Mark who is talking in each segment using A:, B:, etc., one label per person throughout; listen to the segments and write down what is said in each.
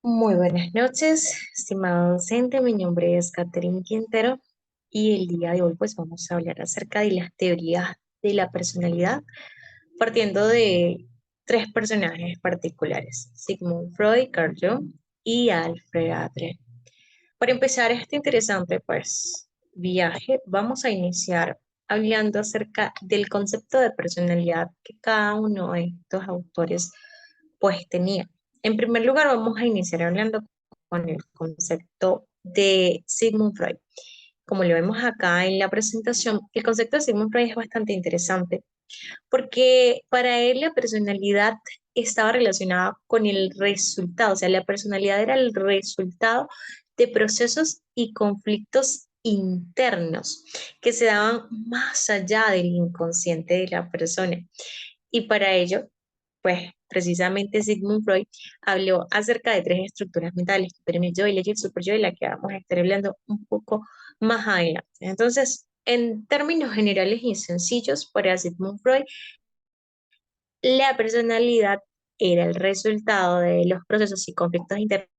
A: Muy buenas noches, estimado docente. Mi nombre es Catherine Quintero y el día de hoy pues vamos a hablar acerca de las teorías de la personalidad, partiendo de tres personajes particulares: Sigmund Freud, Carl Jung y Alfred Adler. Para empezar este interesante pues viaje, vamos a iniciar hablando acerca del concepto de personalidad que cada uno de estos autores pues tenía. En primer lugar, vamos a iniciar hablando con el concepto de Sigmund Freud. Como lo vemos acá en la presentación, el concepto de Sigmund Freud es bastante interesante porque para él la personalidad estaba relacionada con el resultado, o sea, la personalidad era el resultado de procesos y conflictos internos que se daban más allá del inconsciente de la persona. Y para ello, pues precisamente Sigmund Freud habló acerca de tres estructuras mentales: el yo, el ego y el superyo, de la que vamos a estar hablando un poco más adelante. Entonces, en términos generales y sencillos, para Sigmund Freud, la personalidad era el resultado de los procesos y conflictos internos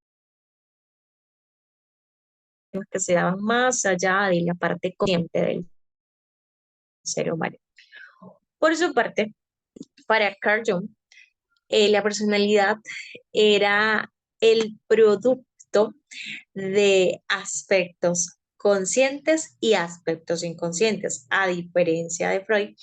A: que se daban más allá de la parte consciente del ser humano. Por su parte, para Carl Jung, la personalidad era el producto de aspectos conscientes y aspectos inconscientes. A diferencia de Freud,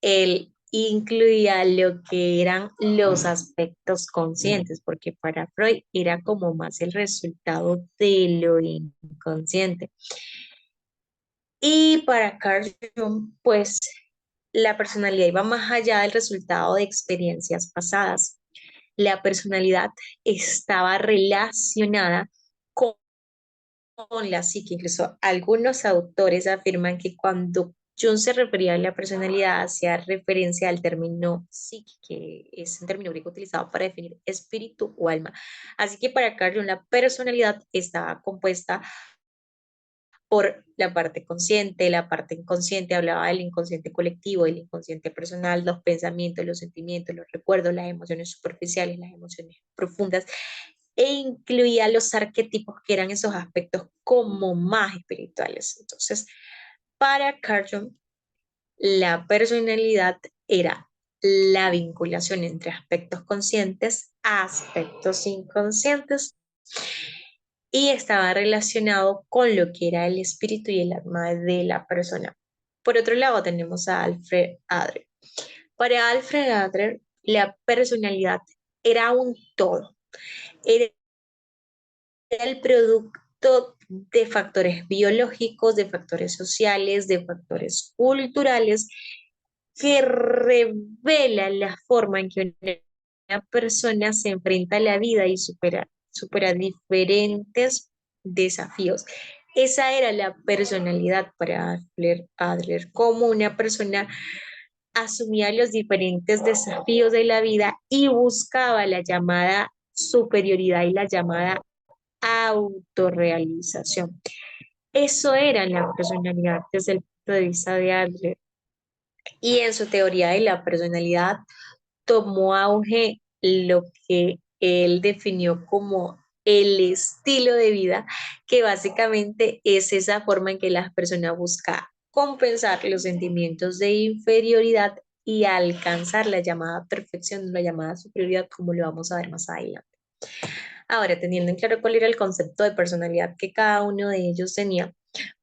A: él incluía lo que eran los aspectos conscientes, porque para Freud era como más el resultado de lo inconsciente. Y para Carl Jung, pues la personalidad iba más allá del resultado de experiencias pasadas. La personalidad estaba relacionada con la psique. Incluso algunos autores afirman que cuando Jung se refería a la personalidad, hacía referencia al término psique, que es un término griego utilizado para definir espíritu o alma. Así que para Carl Jung la personalidad estaba compuesta por la parte consciente, la parte inconsciente. Hablaba del inconsciente colectivo, del inconsciente personal, los pensamientos, los sentimientos, los recuerdos, las emociones superficiales, las emociones profundas, e incluía los arquetipos, que eran esos aspectos como más espirituales. Entonces, para Carl Jung, la personalidad era la vinculación entre aspectos conscientes a aspectos inconscientes y estaba relacionado con lo que era el espíritu y el alma de la persona. Por otro lado, tenemos a Alfred Adler. Para Alfred Adler, la personalidad era un todo, era el producto de factores biológicos, de factores sociales, de factores culturales, que revela la forma en que una persona se enfrenta a la vida y supera diferentes desafíos. Esa era la personalidad para Adler, como una persona asumía los diferentes desafíos de la vida y buscaba la llamada superioridad y la llamada autorrealización. Eso era la personalidad desde el punto de vista de Adler. Y en su teoría de la personalidad tomó auge lo que él definió como el estilo de vida, que básicamente es esa forma en que las personas buscan compensar los sentimientos de inferioridad y alcanzar la llamada perfección, la llamada superioridad, como lo vamos a ver más adelante. Ahora, teniendo en claro cuál era el concepto de personalidad que cada uno de ellos tenía,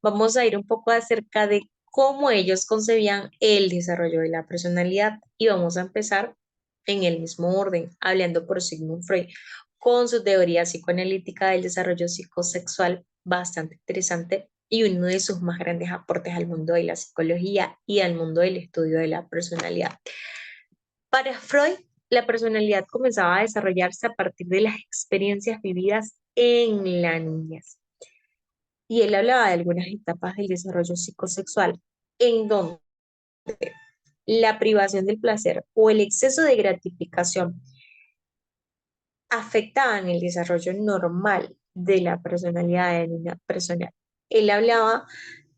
A: vamos a ir un poco acerca de cómo ellos concebían el desarrollo de la personalidad, y vamos a empezar en el mismo orden, hablando por Sigmund Freud, con su teoría psicoanalítica del desarrollo psicosexual, bastante interesante y uno de sus más grandes aportes al mundo de la psicología y al mundo del estudio de la personalidad. Para Freud, la personalidad comenzaba a desarrollarse a partir de las experiencias vividas en la niñez. Y él hablaba de algunas etapas del desarrollo psicosexual en donde la privación del placer o el exceso de gratificación afectaban el desarrollo normal de la personalidad de una persona. Él hablaba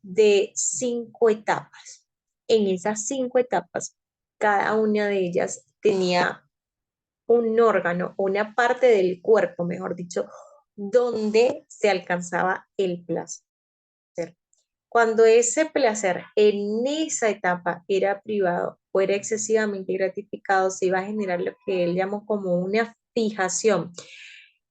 A: de 5 etapas. En esas 5 etapas, cada una de ellas tenía un órgano, una parte del cuerpo, mejor dicho, donde se alcanzaba el placer. Cuando ese placer en esa etapa era privado o era excesivamente gratificado, se iba a generar lo que él llamó como una fijación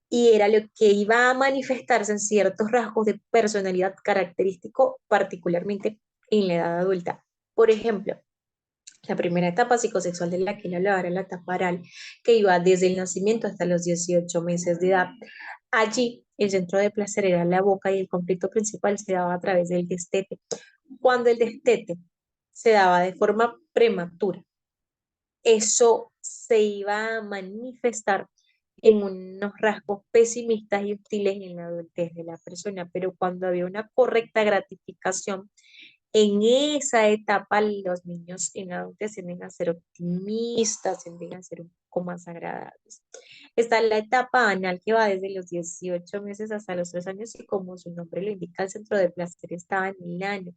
A: y era lo que iba a manifestarse en ciertos rasgos de personalidad característico, particularmente en la edad adulta. Por ejemplo, la primera etapa psicosexual de la que él hablaba era la etapa oral, que iba desde el nacimiento hasta los 18 meses de edad. Allí, el centro de placer era la boca y el conflicto principal se daba a través del destete. Cuando el destete se daba de forma prematura, eso se iba a manifestar en unos rasgos pesimistas y hostiles en la adultez de la persona, pero cuando había una correcta gratificación, en esa etapa los niños en la adultez tienden a ser optimistas, tienden a ser un poco más agradables. Está la etapa anal que va desde los 18 meses hasta los 3 años y como su nombre lo indica, el centro de placer estaba en el ano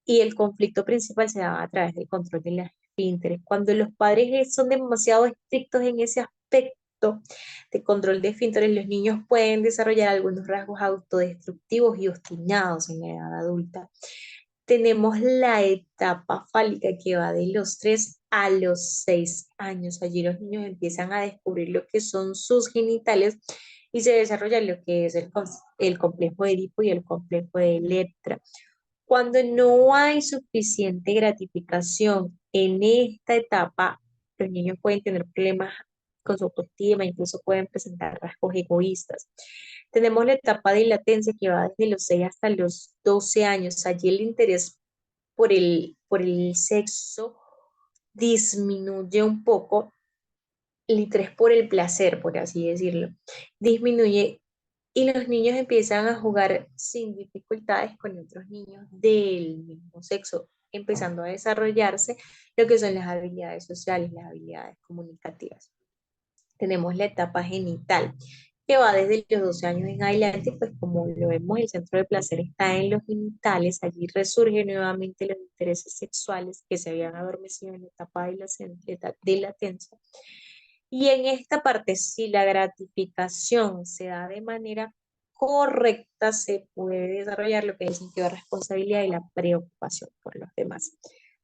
A: y el conflicto principal se daba a través del control de las esfínteres. Cuando los padres son demasiado estrictos en ese aspecto de control de esfínteres, los niños pueden desarrollar algunos rasgos autodestructivos y obstinados en la edad adulta. Tenemos la etapa fálica que va de los 3 a los 6 años. Allí los niños empiezan a descubrir lo que son sus genitales y se desarrolla lo que es el complejo de Edipo y el complejo de Electra. Cuando no hay suficiente gratificación en esta etapa, los niños pueden tener problemas con su autoestima, incluso pueden presentar rasgos egoístas. Tenemos la etapa de latencia que va desde los 6 hasta los 12 años. Allí el interés por el sexo disminuye un poco, el interés por el placer, por así decirlo, disminuye y los niños empiezan a jugar sin dificultades con otros niños del mismo sexo, empezando a desarrollarse lo que son las habilidades sociales, las habilidades comunicativas. Tenemos la etapa genital, que va desde los 12 años en adelante, pues como lo vemos, el centro de placer está en los genitales, allí resurgen nuevamente los intereses sexuales que se habían adormecido en la etapa de latencia. Y en esta parte, si la gratificación se da de manera correcta, se puede desarrollar lo que es el sentido de responsabilidad y la preocupación por los demás.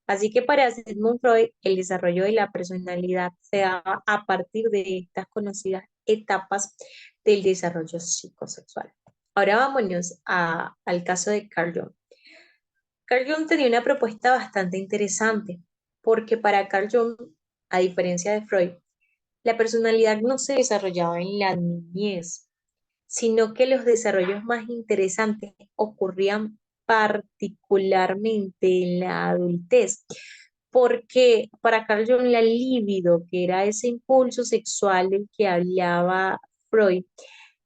A: Así que para Sigmund Freud, el desarrollo de la personalidad se da a partir de estas conocidas etapas del desarrollo psicosexual. Ahora vámonos al caso de Carl Jung. Carl Jung tenía una propuesta bastante interesante, porque para Carl Jung, a diferencia de Freud, la personalidad no se desarrollaba en la niñez, sino que los desarrollos más interesantes ocurrían particularmente en la adultez, porque para Carl Jung la libido, que era ese impulso sexual del que hablaba Freud,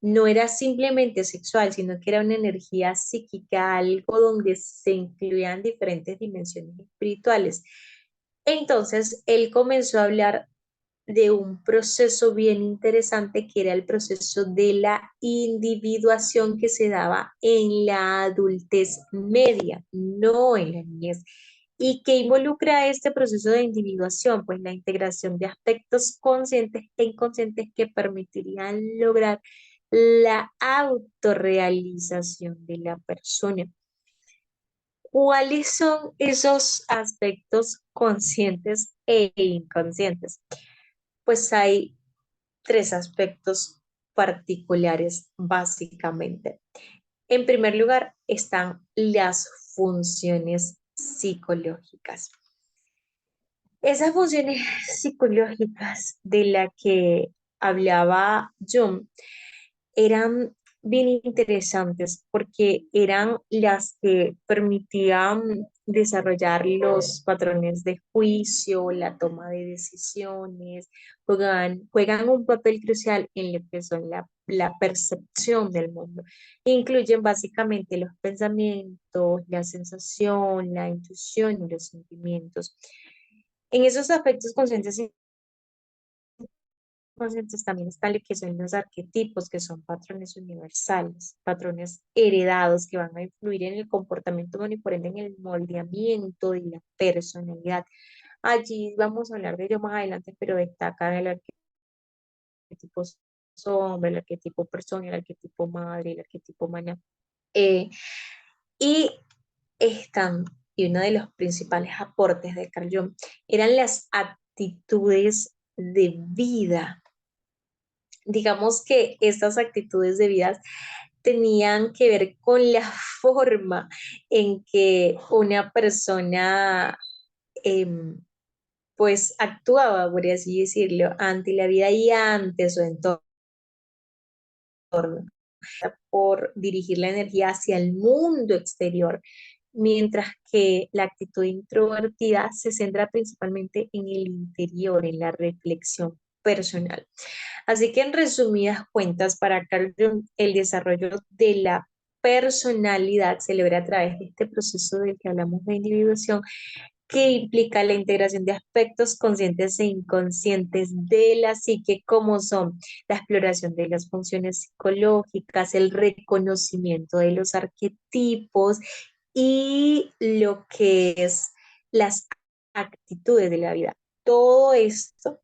A: no era simplemente sexual, sino que era una energía psíquica, algo donde se incluían diferentes dimensiones espirituales. Entonces, él comenzó a hablar de un proceso bien interesante que era el proceso de la individuación que se daba en la adultez media, no en la niñez. ¿Y qué involucra este proceso de individuación? Pues la integración de aspectos conscientes e inconscientes que permitirían lograr la autorrealización de la persona. ¿Cuáles son esos aspectos conscientes e inconscientes? Pues hay tres aspectos particulares, básicamente. En primer lugar, están las funciones psicológicas. Esas funciones psicológicas de las que hablaba Jung eran bien interesantes porque eran las que permitían desarrollar los patrones de juicio, la toma de decisiones, juegan un papel crucial en lo que son la percepción del mundo. Incluyen básicamente los pensamientos, la sensación, la intuición y los sentimientos. En esos aspectos conscientes conscientes también están lo que son los arquetipos, que son patrones universales, patrones heredados que van a influir en el comportamiento humano y por ende en el moldeamiento de la personalidad. Allí vamos a hablar de ello más adelante, pero destaca el arquetipo arquetipo sombra, el arquetipo persona, el arquetipo madre, el arquetipo humana. Eh, y están, y uno de los principales aportes de Carl Jung eran las actitudes de vida. Digamos que estas actitudes de vida tenían que ver con la forma en que una persona pues actuaba, por así decirlo, ante la vida y ante su entorno, por dirigir la energía hacia el mundo exterior, mientras que la actitud introvertida se centra principalmente en el interior, en la reflexión personal. Así que en resumidas cuentas, para Carl Jung, el desarrollo de la personalidad se logra a través de este proceso del que hablamos de individuación, que implica la integración de aspectos conscientes e inconscientes de la psique, como son la exploración de las funciones psicológicas, el reconocimiento de los arquetipos y lo que es las actitudes de la vida. Todo esto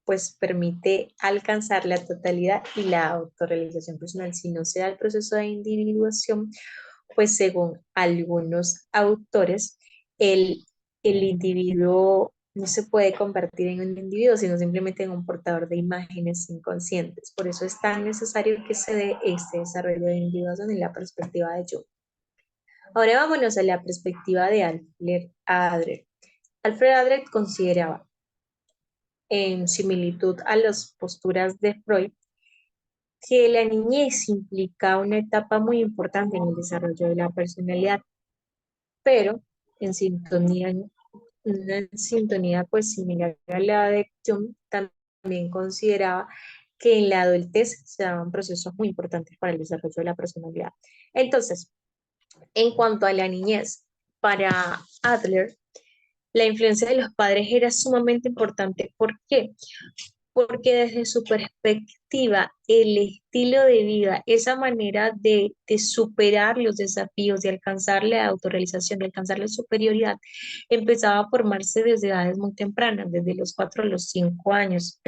A: pues permite alcanzar la totalidad y la autorrealización personal. Si no se da el proceso de individuación, pues según algunos autores, el, el individuo no se puede convertir en un individuo, sino simplemente en un portador de imágenes inconscientes. Por eso es tan necesario que se dé este desarrollo de individuación en la perspectiva de Jung. Ahora vámonos a la perspectiva de Alfred Adler. Alfred Adler consideraba, en similitud a las posturas de Freud, que la niñez implica una etapa muy importante en el desarrollo de la personalidad, pero en sintonía, una sintonía pues similar a la de Jung, también consideraba que en la adultez se daban procesos muy importantes para el desarrollo de la personalidad. Entonces, en cuanto a la niñez, para Adler, la influencia de los padres era sumamente importante. ¿Por qué? Porque desde su perspectiva, el estilo de vida, esa manera de superar los desafíos, de alcanzar la autorrealización, de alcanzar la superioridad, empezaba a formarse desde edades muy tempranas, desde los 4 a los 5 años.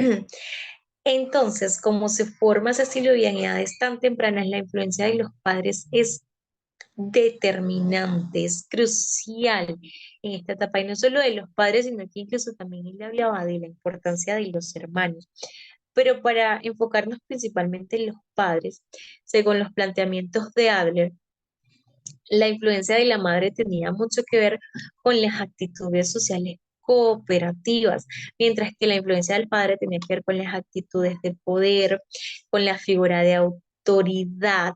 A: Entonces, como se forma ese estilo de vida en edades tan tempranas, la influencia de los padres es determinante, es crucial en esta etapa, y no solo de los padres, sino que incluso también él hablaba de la importancia de los hermanos. Pero para enfocarnos principalmente en los padres, según los planteamientos de Adler, la influencia de la madre tenía mucho que ver con las actitudes sociales cooperativas, mientras que la influencia del padre tenía que ver con las actitudes de poder, con la figura de autoridad,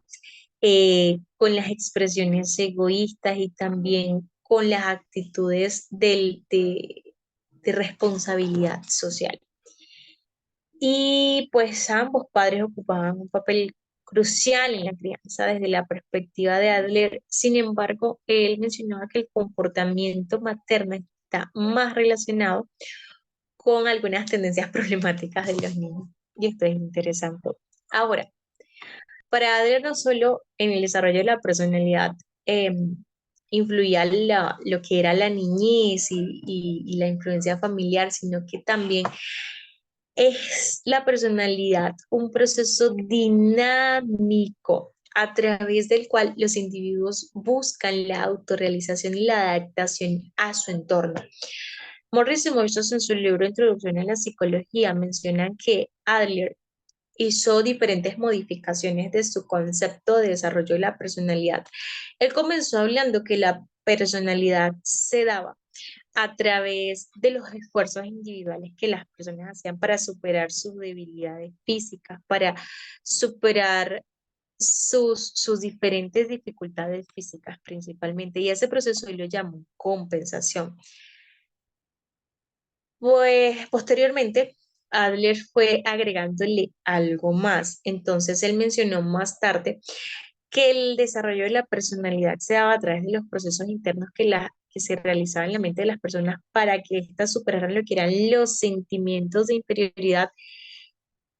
A: con las expresiones egoístas y también con las actitudes de responsabilidad social. Y pues ambos padres ocupaban un papel crucial en la crianza desde la perspectiva de Adler. Sin embargo, él mencionaba que el comportamiento materno está más relacionado con algunas tendencias problemáticas de los niños. Y esto es interesante. Ahora, para Adler no solo en el desarrollo de la personalidad eh, influía lo que era la niñez y la influencia familiar, sino que también es la personalidad un proceso dinámico a través del cual los individuos buscan la autorrealización y la adaptación a su entorno. Morris y Moisos en su libro Introducción a la Psicología mencionan que Adler hizo diferentes modificaciones de su concepto de desarrollo de la personalidad. Él comenzó hablando que la personalidad se daba a través de los esfuerzos individuales que las personas hacían para superar sus debilidades físicas, para superar sus diferentes dificultades físicas principalmente. Y ese proceso él lo llamó compensación. Pues posteriormente, Adler fue agregándole algo más. Entonces, él mencionó más tarde que el desarrollo de la personalidad se daba a través de los procesos internos que se realizaban en la mente de las personas para que éstas superaran lo que eran los sentimientos de inferioridad,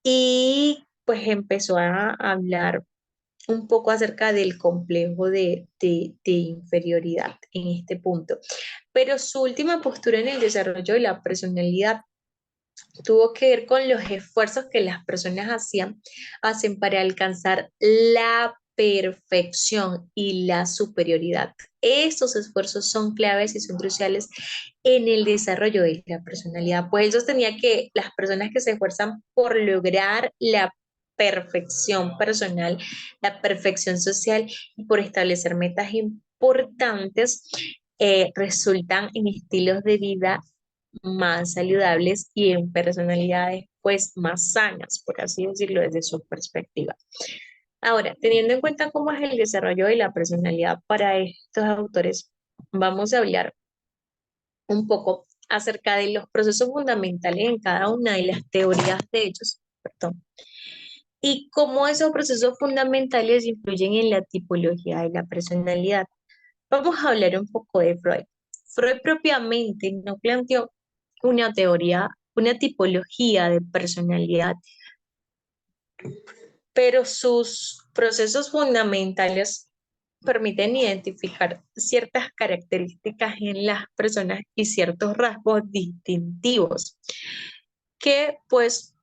A: y pues empezó a hablar un poco acerca del complejo de inferioridad en este punto. Pero su última postura en el desarrollo de la personalidad tuvo que ver con los esfuerzos que las personas hacen para alcanzar la perfección y la superioridad. Estos esfuerzos son claves y son cruciales en el desarrollo de la personalidad, pues él sostenía que las personas que se esfuerzan por lograr la perfección personal, la perfección social y por establecer metas importantes, resultan en estilos de vida más saludables y en personalidades pues más sanas, por así decirlo, desde su perspectiva. Ahora, teniendo en cuenta cómo es el desarrollo de la personalidad para estos autores, vamos a hablar un poco acerca de los procesos fundamentales en cada una de las teorías de ellos, perdón, y cómo esos procesos fundamentales influyen en la tipología de la personalidad. Vamos a hablar un poco de Freud. Freud propiamente no planteó una teoría, una tipología de personalidad, pero sus procesos fundamentales permiten identificar ciertas características en las personas y ciertos rasgos distintivos que pues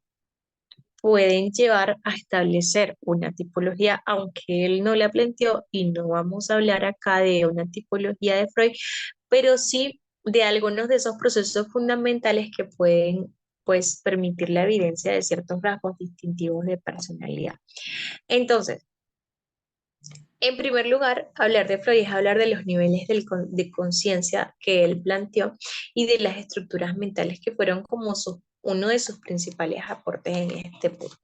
A: pueden llevar a establecer una tipología, aunque él no la planteó y no vamos a hablar acá de una tipología de Freud, pero sí de algunos de esos procesos fundamentales que pueden pues permitir la evidencia de ciertos rasgos distintivos de personalidad. Entonces, en primer lugar, hablar de Freud es hablar de los niveles de conciencia que él planteó y de las estructuras mentales que fueron como uno de sus principales aportes en este punto.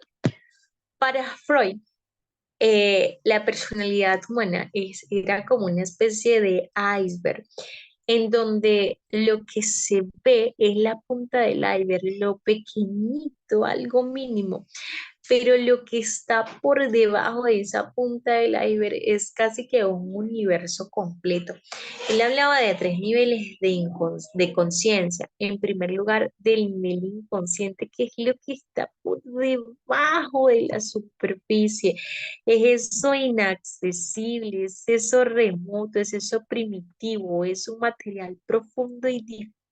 A: Para Freud, la personalidad humana era como una especie de iceberg, en donde lo que se ve es la punta del iceberg, lo pequeñito, algo mínimo, pero lo que está por debajo de esa punta del iceberg es casi que un universo completo. Él hablaba de tres niveles de conciencia. En primer lugar, del nivel inconsciente, que es lo que está por debajo de la superficie. Es eso inaccesible, es eso remoto, es eso primitivo, es un material profundo y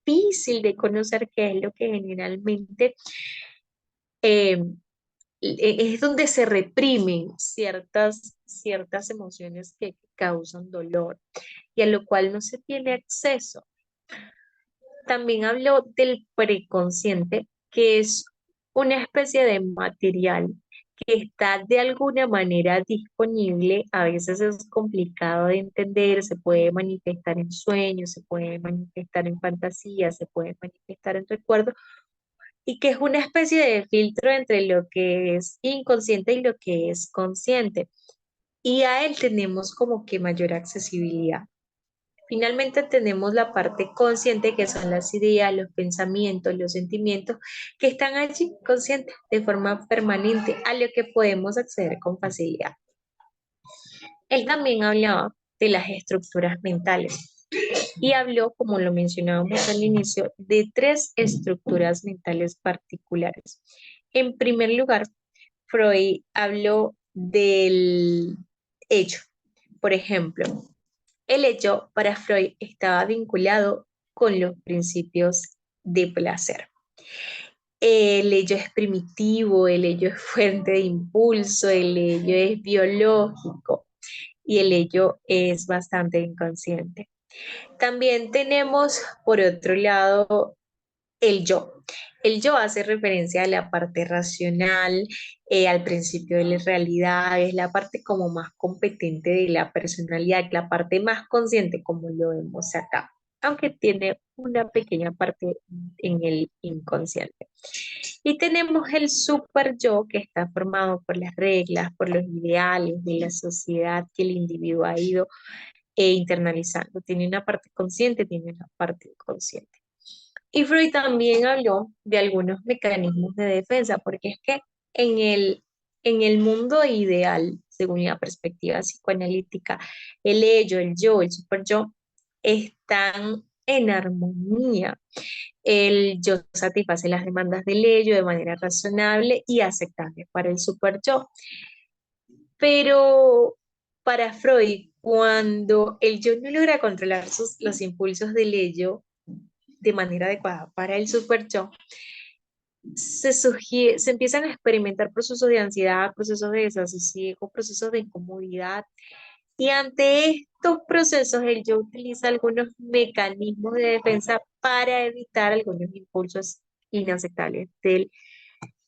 A: difícil de conocer, que es lo que generalmente eh, es donde se reprimen ciertas emociones que causan dolor y a lo cual no se tiene acceso. También habló del preconsciente, que es una especie de material que está de alguna manera disponible, a veces es complicado de entender, se puede manifestar en sueños, se puede manifestar en fantasías, se puede manifestar en recuerdos, y que es una especie de filtro entre lo que es inconsciente y lo que es consciente. Y a él tenemos como que mayor accesibilidad. Finalmente tenemos la parte consciente, que son las ideas, los pensamientos, los sentimientos, que están allí conscientes de forma permanente, a lo que podemos acceder con facilidad. Él también hablaba de las estructuras mentales y habló, como lo mencionábamos al inicio, de tres estructuras mentales particulares. En primer lugar, Freud habló del hecho. Por ejemplo, el hecho para Freud estaba vinculado con los principios de placer. El ello es primitivo, el ello es fuente de impulso, el ello es biológico y el ello es bastante inconsciente. También tenemos, por otro lado, el yo. El yo hace referencia a la parte racional, al principio de la realidad, es la parte como más competente de la personalidad, la parte más consciente, como lo vemos acá, aunque tiene una pequeña parte en el inconsciente. Y tenemos el super yo, que está formado por las reglas, por los ideales de la sociedad que el individuo ha ido internalizando. Tiene una parte consciente, tiene una parte inconsciente. Y Freud también habló de algunos mecanismos de defensa, porque es que en en el mundo ideal, según la perspectiva psicoanalítica, el ello, el yo, el super yo, están en armonía. El yo satisface las demandas del ello de manera razonable y aceptable para el super yo. Pero para Freud, cuando el yo no logra controlar los impulsos del ello de manera adecuada para el super yo, se empiezan a experimentar procesos de ansiedad, procesos de desasosiego, procesos de incomodidad. Y ante estos procesos, el yo utiliza algunos mecanismos de defensa para evitar algunos impulsos inaceptables del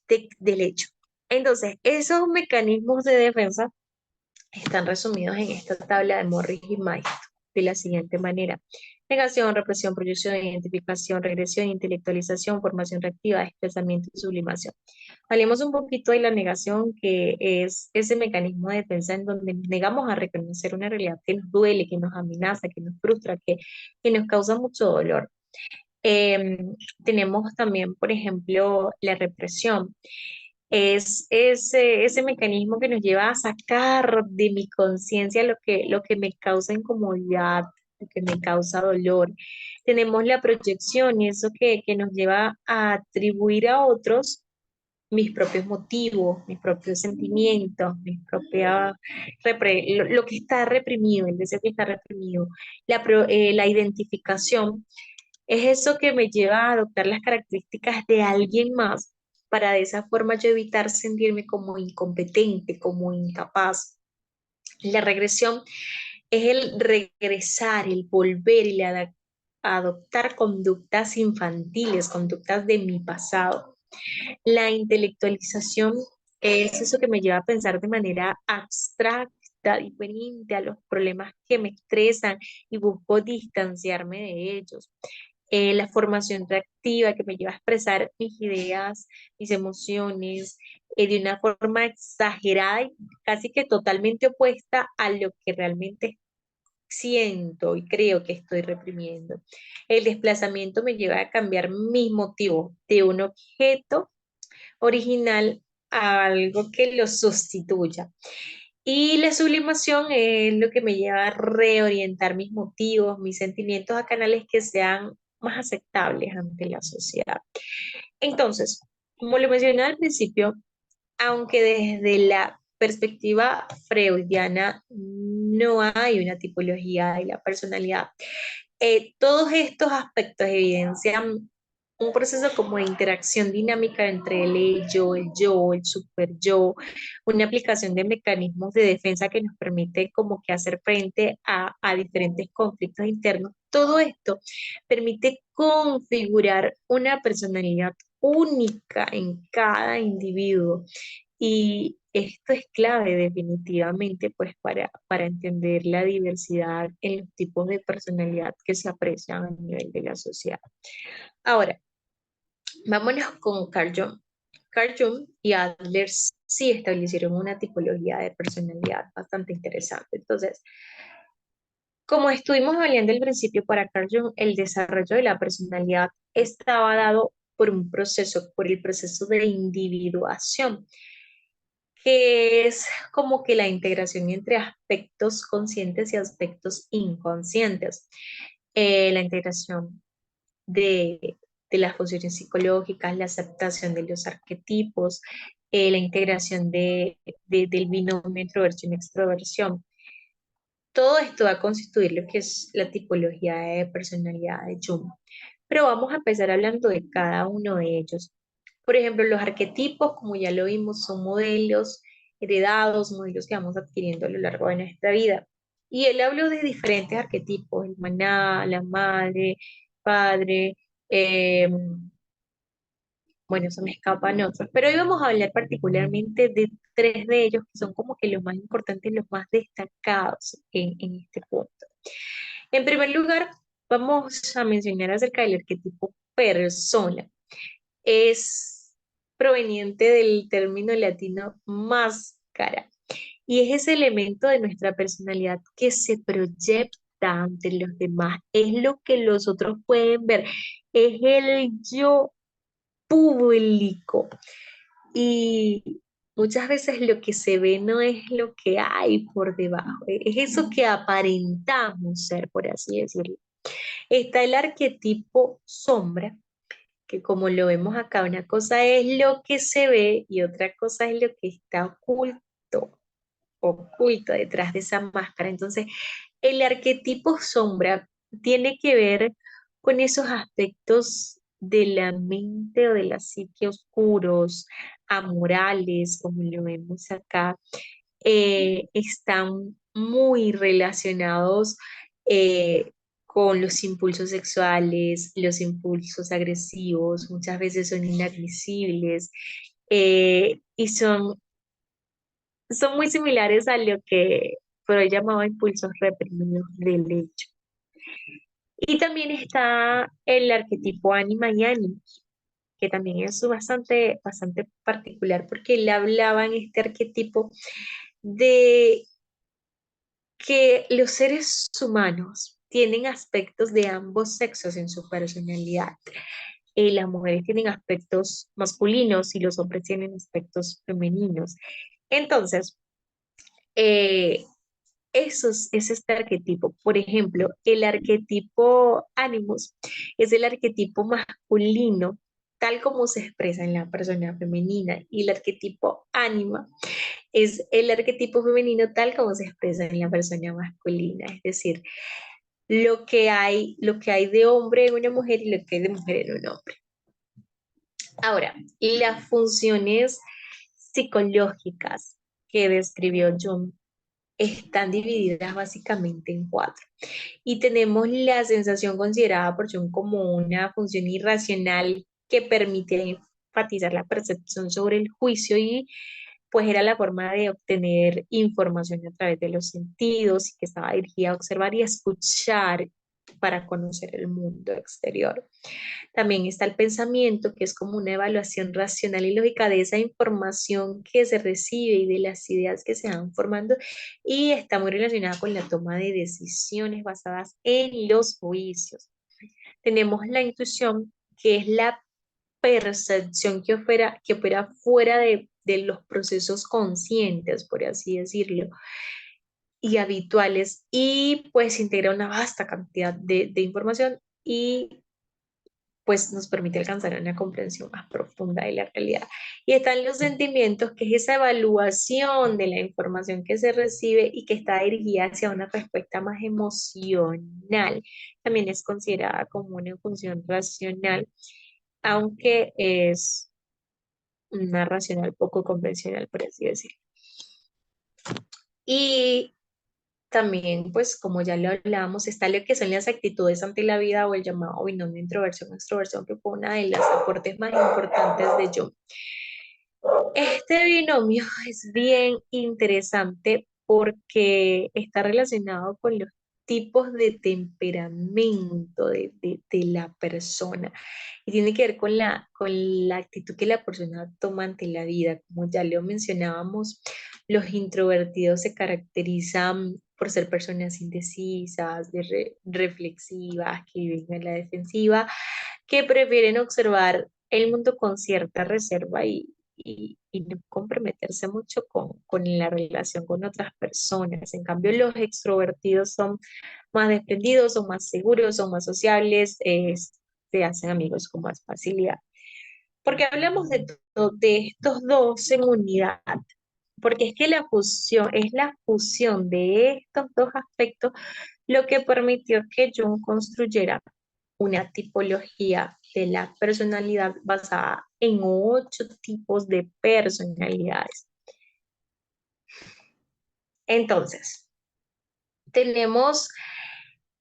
A: hecho. Entonces, esos mecanismos de defensa están resumidos en esta tabla de Morris y May de la siguiente manera. Negación, represión, proyección, identificación, regresión, intelectualización, formación reactiva, desplazamiento y sublimación. Hablemos un poquito de la negación, que es ese mecanismo de defensa en donde nos negamos a reconocer una realidad que nos duele, que nos amenaza, que nos frustra, que nos causa mucho dolor. Tenemos también, por ejemplo, la represión. Es ese mecanismo que nos lleva a sacar de mi conciencia lo que me causa incomodidad, lo que me causa dolor. Tenemos la proyección y eso que nos lleva a atribuir a otros mis propios motivos, mis propios sentimientos, lo que está reprimido, el deseo que está reprimido. La identificación es eso que me lleva a adoptar las características de alguien más para de esa forma yo evitar sentirme como incompetente, como incapaz. La regresión es el regresar, el volver y adoptar conductas infantiles, conductas de mi pasado. La intelectualización es eso que me lleva a pensar de manera abstracta, diferente a los problemas que me estresan y busco distanciarme de ellos. La formación reactiva que me lleva a expresar mis ideas, mis emociones, de una forma exagerada y casi que totalmente opuesta a lo que realmente siento y creo que estoy reprimiendo. El desplazamiento me lleva a cambiar mis motivos de un objeto original a algo que lo sustituya. Y la sublimación es lo que me lleva a reorientar mis motivos, mis sentimientos a canales que sean más aceptables ante la sociedad. Entonces, como lo mencioné al principio, aunque desde la perspectiva freudiana no hay una tipología de la personalidad, todos estos aspectos evidencian un proceso como de interacción dinámica entre el yo, el super yo, una aplicación de mecanismos de defensa que nos permite como que hacer frente a diferentes conflictos internos. Todo esto permite configurar una personalidad única en cada individuo y esto es clave definitivamente pues para entender la diversidad en los tipos de personalidad que se aprecian a nivel de la sociedad. Ahora, vámonos con Carl Jung. Carl Jung y Adler sí establecieron una tipología de personalidad bastante interesante. Entonces, como estuvimos hablando al principio, para Carl Jung, el desarrollo de la personalidad estaba dado por un proceso, por el proceso de individuación, que es como que la integración entre aspectos conscientes y aspectos inconscientes. La integración de las funciones psicológicas, la aceptación de los arquetipos, la integración del binomio introversión-extroversión. Todo esto va a constituir lo que es la tipología de personalidad de Jung. Pero vamos a empezar hablando de cada uno de ellos. Por ejemplo, los arquetipos, como ya lo vimos, son modelos heredados, modelos que vamos adquiriendo a lo largo de nuestra vida. Y él habló de diferentes arquetipos, el maná, la madre, padre, eh, bueno, se me escapan otros, pero hoy vamos a hablar particularmente de tres de ellos que son como que los más importantes, los más destacados en este punto. En primer lugar, vamos a mencionar acerca del arquetipo persona. Es proveniente del término latino máscara y es ese elemento de nuestra personalidad que se proyecta ante los demás, es lo que los otros pueden ver, es el yo público y muchas veces lo que se ve no es lo que hay por debajo, es eso que aparentamos ser, por así decirlo. Está el arquetipo sombra, que como lo vemos acá, una cosa es lo que se ve y otra cosa es lo que está oculto detrás de esa máscara. Entonces, el arquetipo sombra tiene que ver con esos aspectos de la mente o de la psique oscuros, amorales, como lo vemos acá, están muy relacionados con los impulsos sexuales, los impulsos agresivos, muchas veces son inadmisibles y son muy similares a lo que Freud llamaba impulsos reprimidos del hecho. Y también está el arquetipo ánima y ánimo, que también es bastante particular porque él hablaba en este arquetipo de que los seres humanos tienen aspectos de ambos sexos en su personalidad. Las mujeres tienen aspectos masculinos y los hombres tienen aspectos femeninos. Entonces, eh, es este arquetipo. Por ejemplo, el arquetipo Animus es el arquetipo masculino, tal como se expresa en la persona femenina, y el arquetipo Anima es el arquetipo femenino tal como se expresa en la persona masculina. Es decir, lo que hay de hombre en una mujer y lo que hay de mujer en un hombre. Ahora, las funciones psicológicas que describió Jung están divididas básicamente en cuatro. Y tenemos la sensación considerada por Jung como una función irracional que permite enfatizar la percepción sobre el juicio y pues era la forma de obtener información a través de los sentidos y que estaba dirigida a observar y a escuchar para conocer el mundo exterior. También está el pensamiento, que es como una evaluación racional y lógica de esa información que se recibe y de las ideas que se van formando y está muy relacionada con la toma de decisiones basadas en los juicios. Tenemos la intuición, que es la percepción que opera fuera de los procesos conscientes, por así decirlo, y habituales, y pues integra una vasta cantidad de información y pues nos permite alcanzar una comprensión más profunda de la realidad. Y están los sentimientos, que es esa evaluación de la información que se recibe y que está dirigida hacia una respuesta más emocional. También es considerada como una función racional, aunque es una racional poco convencional, por así decirlo. Y también, pues como ya lo hablábamos, está lo que son las actitudes ante la vida o el llamado binomio introversión-extroversión, que fue una de las aportes más importantes de Jung. Este binomio es bien interesante porque está relacionado con los tipos de temperamento de la persona y tiene que ver con la actitud que la persona toma ante la vida. Como ya lo mencionábamos, los introvertidos se caracterizan por ser personas indecisas, reflexivas, que viven en la defensiva, que prefieren observar el mundo con cierta reserva y no comprometerse mucho con la relación con otras personas. En cambio, los extrovertidos son más desprendidos, son más seguros, son más sociables, se hacen amigos con más facilidad. Porque hablamos de estos dos en unidad, porque es que es la fusión de estos dos aspectos lo que permitió que Jung construyera una tipología de la personalidad basada en 8 tipos de personalidades. Entonces, tenemos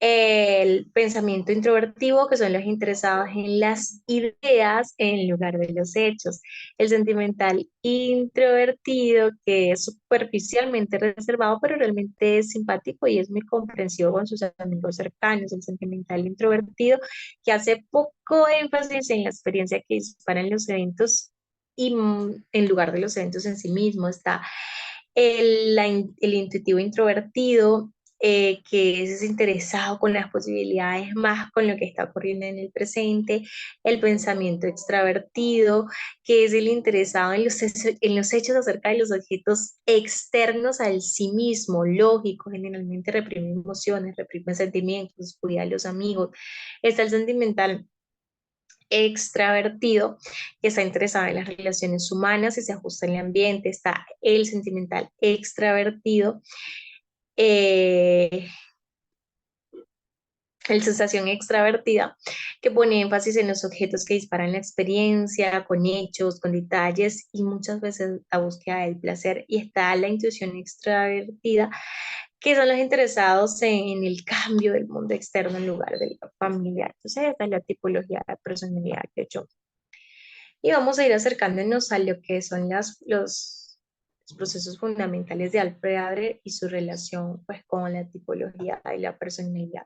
A: el pensamiento introvertido, que son los interesados en las ideas en lugar de los hechos. El sentimental introvertido, que es superficialmente reservado, pero realmente es simpático y es muy comprensivo con sus amigos cercanos. El sentimental introvertido, que hace poco énfasis en la experiencia que disparan los eventos y en lugar de los eventos en sí mismos. Está el intuitivo introvertido, que es interesado con las posibilidades más con lo que está ocurriendo en el presente, el pensamiento extravertido, que es el interesado en los hechos acerca de los objetos externos al sí mismo, lógico, generalmente reprime emociones, reprime sentimientos, cuida a los amigos. Está el sentimental extravertido, que está interesado en las relaciones humanas y se ajusta al ambiente. Está el sentimental extravertido, eh, El sensación extravertida, que pone énfasis en los objetos que disparan la experiencia, con hechos, con detalles y muchas veces la búsqueda del placer. Y está la intuición extravertida, que son los interesados en el cambio del mundo externo en lugar del familiar. Entonces, esta es la tipología de personalidad que yo. Y vamos a ir acercándonos a lo que son los procesos fundamentales de Alfred Adler y su relación pues, con la tipología y la personalidad.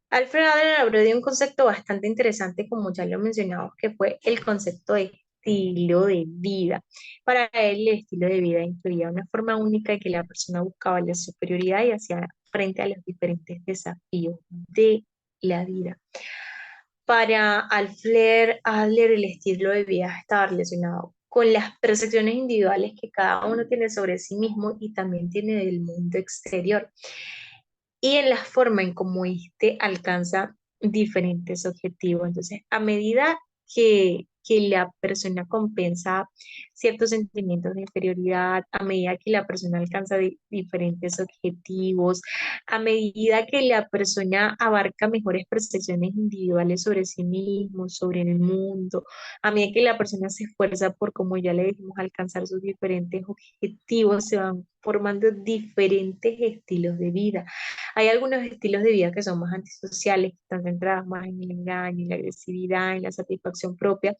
A: Alfred Adler habló de un concepto bastante interesante, como ya lo mencionamos, que fue el concepto de estilo de vida. Para él, el estilo de vida incluía una forma única de que la persona buscaba la superioridad y hacía frente a los diferentes desafíos de la vida. Para Alfred Adler, el estilo de vida estaba relacionado con las percepciones individuales que cada uno tiene sobre sí mismo y también tiene del mundo exterior y en la forma en cómo éste alcanza diferentes objetivos. Entonces, a medida que la persona compensa ciertos sentimientos de inferioridad, a medida que la persona alcanza diferentes objetivos, a medida que la persona abarca mejores percepciones individuales sobre sí mismo, sobre el mundo, a medida que la persona se esfuerza por, como ya le dijimos, alcanzar sus diferentes objetivos, se van formando diferentes estilos de vida. Hay algunos estilos de vida que son más antisociales, que están centrados más en el engaño, en la agresividad, en la satisfacción propia,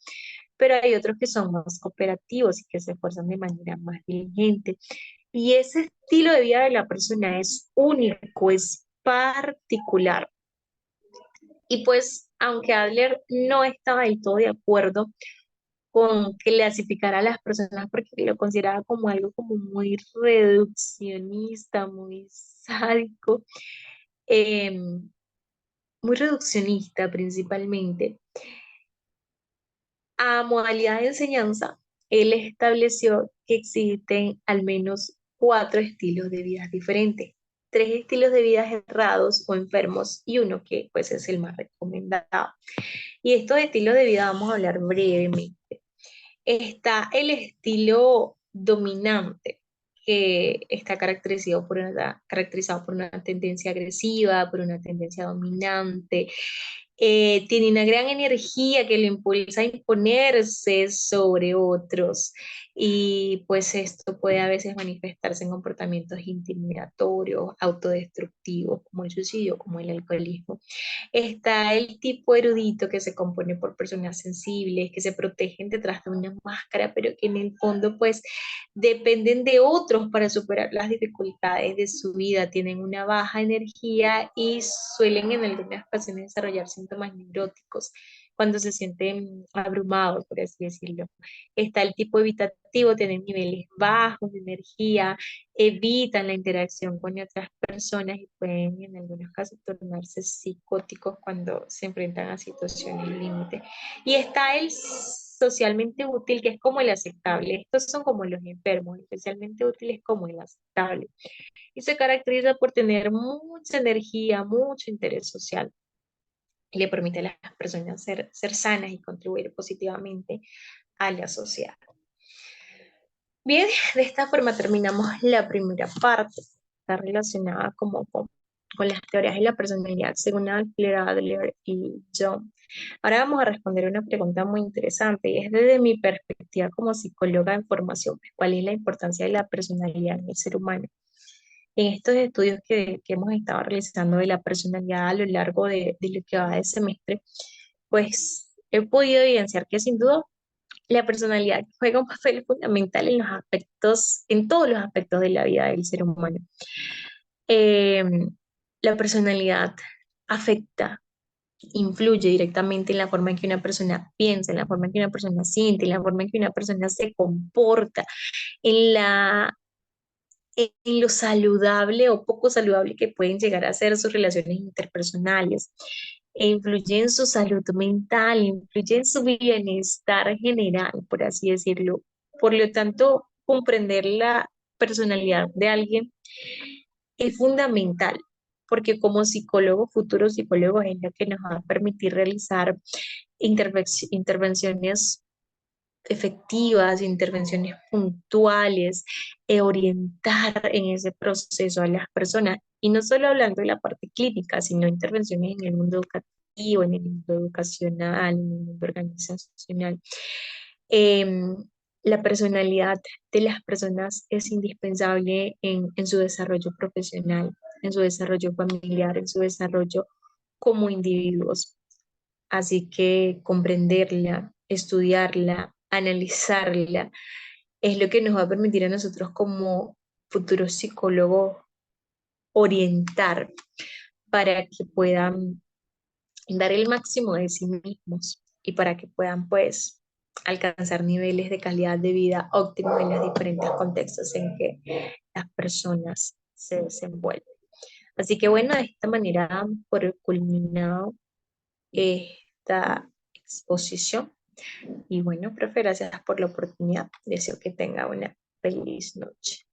A: pero hay otros que son más cooperativos y que se esfuerzan de manera más diligente. Y ese estilo de vida de la persona es único, es particular. Y pues, aunque Adler no estaba del todo de acuerdo con clasificar a las personas porque lo consideraba como algo como muy reduccionista, muy sádico, eh, muy reduccionista principalmente, a modalidad de enseñanza, él estableció que existen al menos cuatro estilos de vida diferentes, tres estilos de vida errados o enfermos y uno que pues es el más recomendado. Y estos estilos de vida vamos a hablar brevemente. Está el estilo dominante, que está caracterizado por una tendencia agresiva, por una tendencia dominante, tiene una gran energía que lo impulsa a imponerse sobre otros y pues esto puede a veces manifestarse en comportamientos intimidatorios, autodestructivos, como el suicidio, como el alcoholismo. Está el tipo erudito que se compone por personas sensibles, que se protegen detrás de una máscara, pero que en el fondo pues dependen de otros para superar las dificultades de su vida, tienen una baja energía y suelen en algunas ocasiones desarrollar síntomas neuróticos cuando se sienten abrumados, por así decirlo. Está el tipo evitativo, tienen niveles bajos de energía, evitan la interacción con otras personas y pueden en algunos casos tornarse psicóticos cuando se enfrentan a situaciones límite. Y está el socialmente útil, que es como el aceptable. Estos son como los enfermos, especialmente útiles como el aceptable. Y se caracteriza por tener mucha energía, mucho interés social. Y le permite a las personas ser sanas y contribuir positivamente a la sociedad. Bien, de esta forma terminamos la primera parte. Está relacionada como con las teorías de la personalidad según Adler y Jung. Ahora vamos a responder una pregunta muy interesante y es desde mi perspectiva como psicóloga en formación, ¿cuál es la importancia de la personalidad en el ser humano? En estos estudios que hemos estado realizando de la personalidad a lo largo de lo que va de semestre, pues he podido evidenciar que sin duda la personalidad juega un papel fundamental en los aspectos, en todos los aspectos de la vida del ser humano. Eh, la personalidad afecta, influye directamente en la forma en que una persona piensa, en la forma en que una persona siente, en la forma en que una persona se comporta, en en lo saludable o poco saludable que pueden llegar a ser sus relaciones interpersonales. E influye en su salud mental, influye en su bienestar general, por así decirlo. Por lo tanto, comprender la personalidad de alguien es fundamental, porque como psicólogos, futuros psicólogos, es lo que nos va a permitir realizar intervenciones efectivas, intervenciones puntuales, orientar en ese proceso a las personas Y no solo hablando de la parte clínica, sino intervenciones en el mundo educativo, en el mundo educacional, en el mundo organizacional. Em, la personalidad de las personas es indispensable en su desarrollo profesional, en su desarrollo familiar, en su desarrollo como individuos. Así que comprenderla, estudiarla, analizarla, es lo que nos va a permitir a nosotros como futuros psicólogos orientar para que puedan dar el máximo de sí mismos y para que puedan pues alcanzar niveles de calidad de vida óptimos en los diferentes contextos en que las personas se desenvuelven. Así que bueno, de esta manera por culminado esta exposición y bueno, profe, gracias por la oportunidad. Deseo que tenga una feliz noche.